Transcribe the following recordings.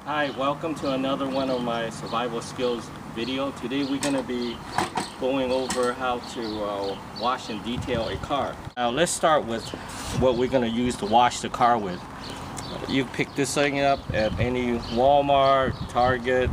Hi, welcome to another one of my survival skills video. Today we're going to be going over how to wash and detail a car. Now let's start with what we're going to use to wash the car with. You pick this thing up at any Walmart, Target,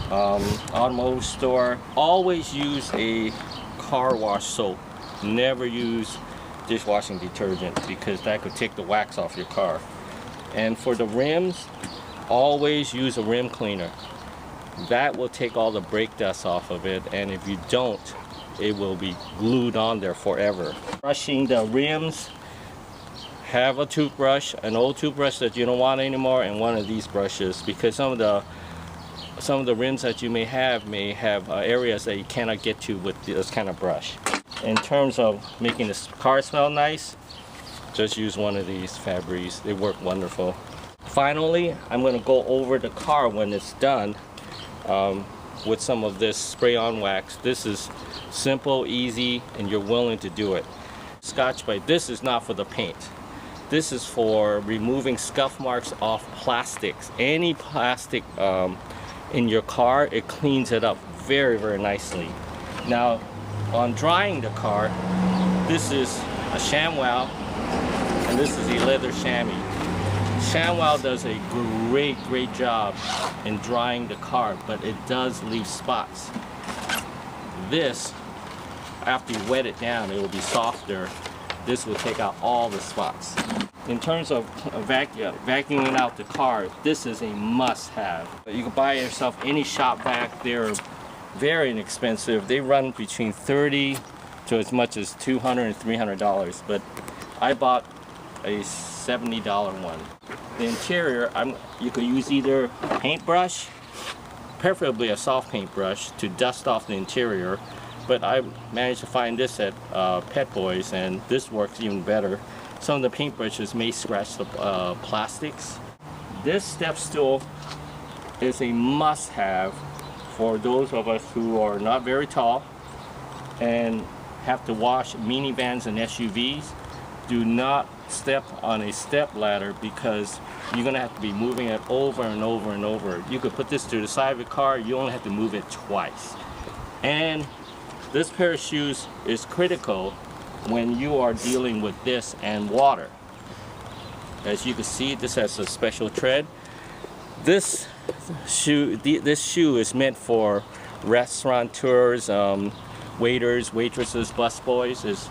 automotive store. Always use a car wash soap. Never use dishwashing detergent because that could take the wax off your car. And for the rims, always use a rim cleaner. That will take all the brake dust off of it, and if you don't, it will be glued on there forever. Brushing the rims, have a toothbrush, an old toothbrush that you don't want anymore, and one of these brushes, because some of the rims that you may have areas that you cannot get to with this kind of brush. In terms of making this car smell nice, just use one of these Febreze. They work wonderful. Finally, I'm going to go over the car when it's done with some of this spray-on wax. This is simple, easy, and you're willing to do it. Scotch-Brite, this is not for the paint. This is for removing scuff marks off plastics. Any plastic in your car, it cleans it up very, very nicely. Now, on drying the car, this is a ShamWow, and this is a leather chamois. ShamWow does a great job in drying the car, but it does leave spots. This, after you wet it down, it will be softer. This will take out all the spots. In terms of vacuuming out the car, this is a must-have. You can buy yourself any shop vac. They're very inexpensive. They run between $30 to as much as $200 and $300, but I bought a $70 one. The interior, you could use either a paintbrush, preferably a soft paintbrush, to dust off the interior, but I managed to find this at Pet Boys, and this works even better. Some of the paintbrushes may scratch the plastics. This step stool is a must-have for those of us who are not very tall and have to wash minivans and SUVs. Do not step on a step ladder because you're going to have to be moving it over and over and over. You could put this to the side of your car, you only have to move it twice. And this pair of shoes is critical when you are dealing with this and water. As you can see, this has a special tread. This shoe is meant for restaurateurs, waiters, waitresses, busboys. Is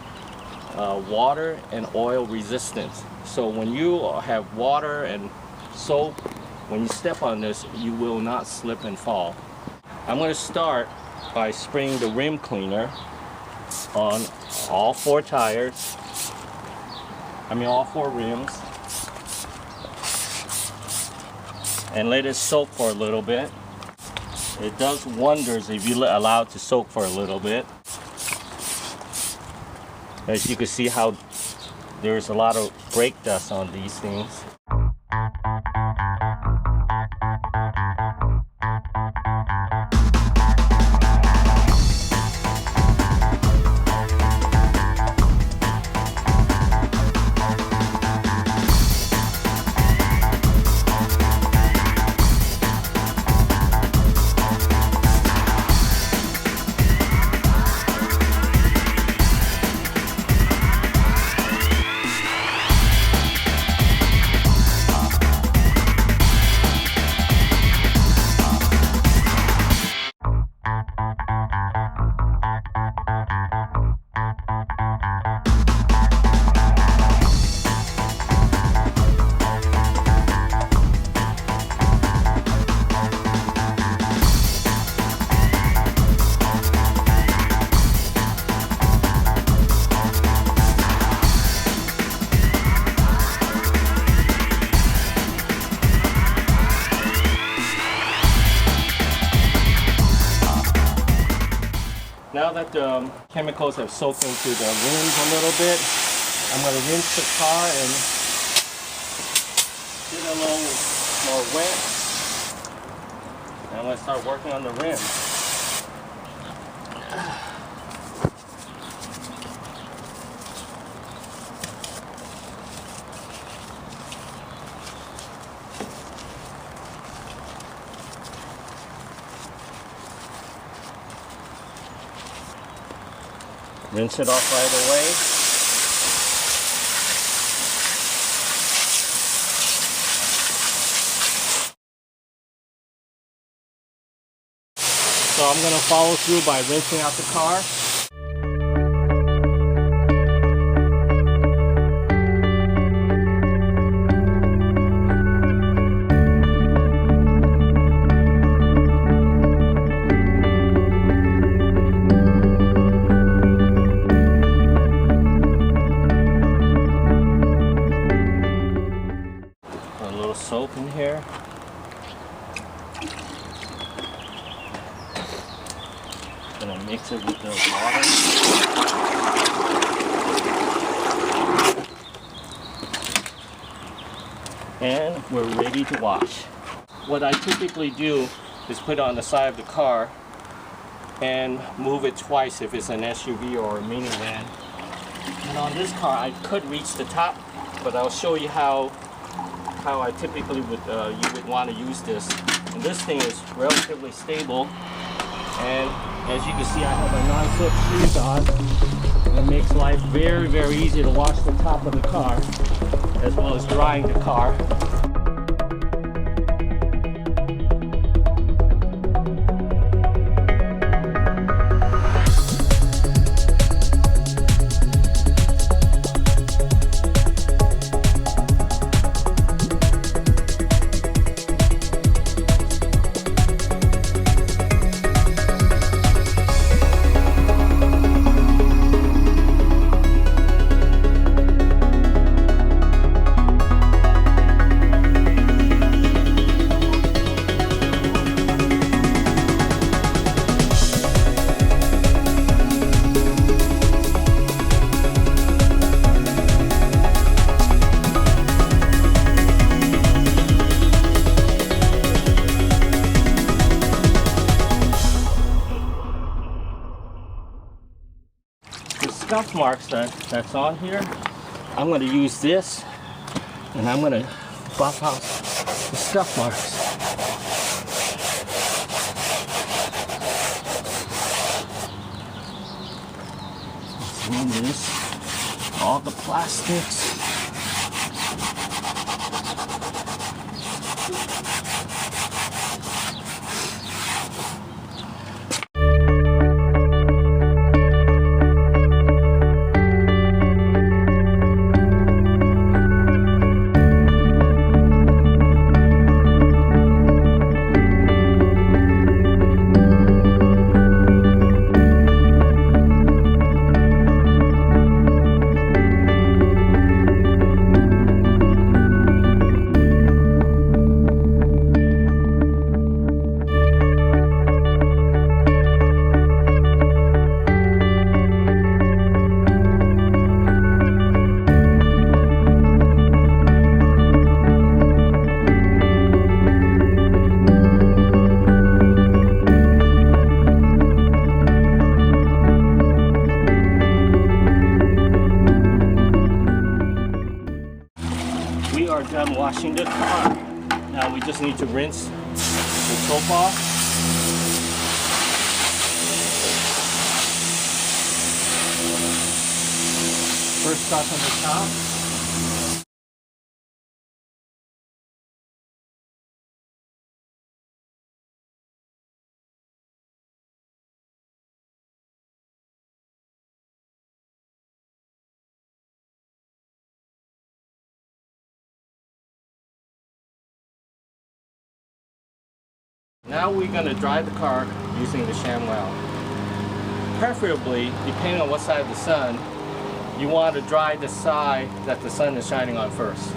water and oil resistant. So when you have water and soap, when you step on this, you will not slip and fall. I'm going to start by spraying the rim cleaner on all four tires. All four rims. And let it soak for a little bit. It does wonders if you allow it to soak for a little bit. As you can see how there's a lot of brake dust on these things. Now that the chemicals have soaked into the rims a little bit, I'm going to rinse the car and get it a little more wet. And I'm going to start working on the rims. Rinse it off right away. So I'm going to follow through by rinsing out the car. A little soap in here. Gonna mix it with the water. And we're ready to wash. What I typically do is put it on the side of the car and move it twice if it's an SUV or a minivan. And on this car I could reach the top, but I'll show you how I typically would you would want to use this. And this thing is relatively stable, and as you can see I have my non-slip shoes on. It makes life very, very easy to wash the top of the car as well as drying the car. Scuff marks that's on here, I'm going to use this and I'm going to buff out the scuff marks. Let's remove this, all the plastics. We are done washing the car. Now we just need to rinse the soap off. First start on the top. Now we're going to dry the car using the ShamWow. Preferably, depending on what side of the sun, you want to dry the side that the sun is shining on first.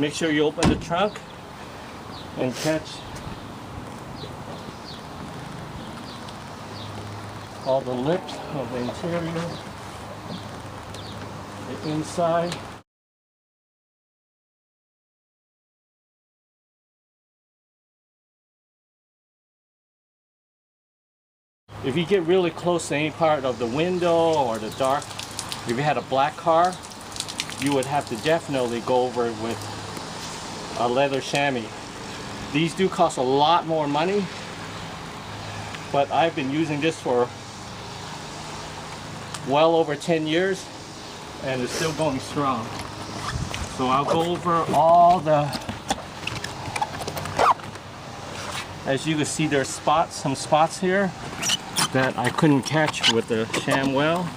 Make sure you open the trunk and catch all the lips of the interior, the inside. If you get really close to any part of the window or the dark, if you had a black car, you would have to definitely go over it with a leather chamois. These do cost a lot more money, but I've been using this for well over 10 years and it's still going strong. So I'll go over all the, as you can see, there's spots, some spots here that I couldn't catch with the sham well.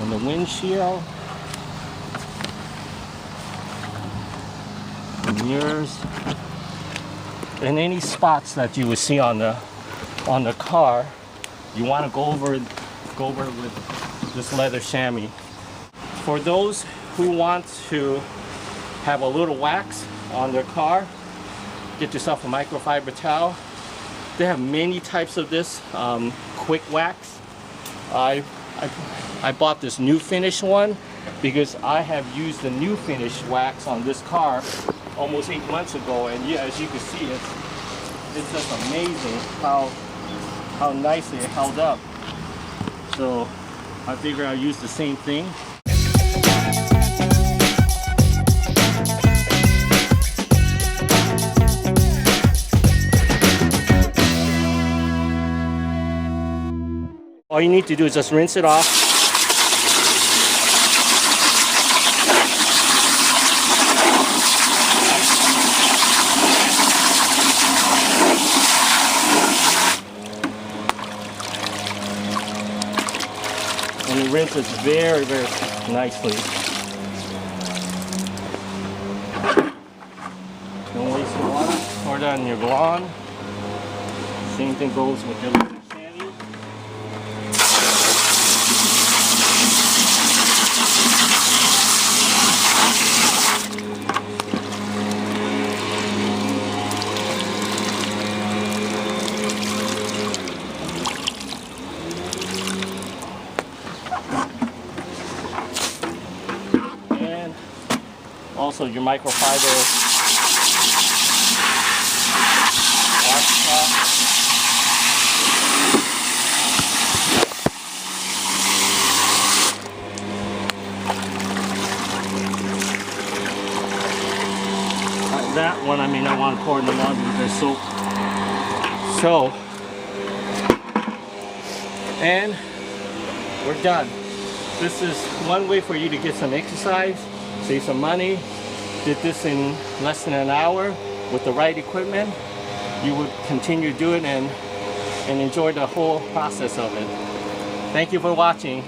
On the windshield, the mirrors, and any spots that you would see on the car, you want to go over with this leather chamois. For those who want to have a little wax on their car, get yourself a microfiber towel. They have many types of this quick wax. I bought this new finish one because I have used the new finish wax on this car almost 8 months ago, and yeah, as you can see, it's just amazing how nicely it held up. So I figure I'll use the same thing. All you need to do is just rinse it off. And it rinses very, very nicely. Don't waste your water. Pour that on your lawn. Same thing goes with your shanty. Also your microfiber washcloth. That one I may not want to pour in the water because there's soap. So, and we're done. This is one way for you to get some exercise, save some money. Did this in less than an hour with the right equipment. You would continue to do it and enjoy the whole process of it. Thank you for watching.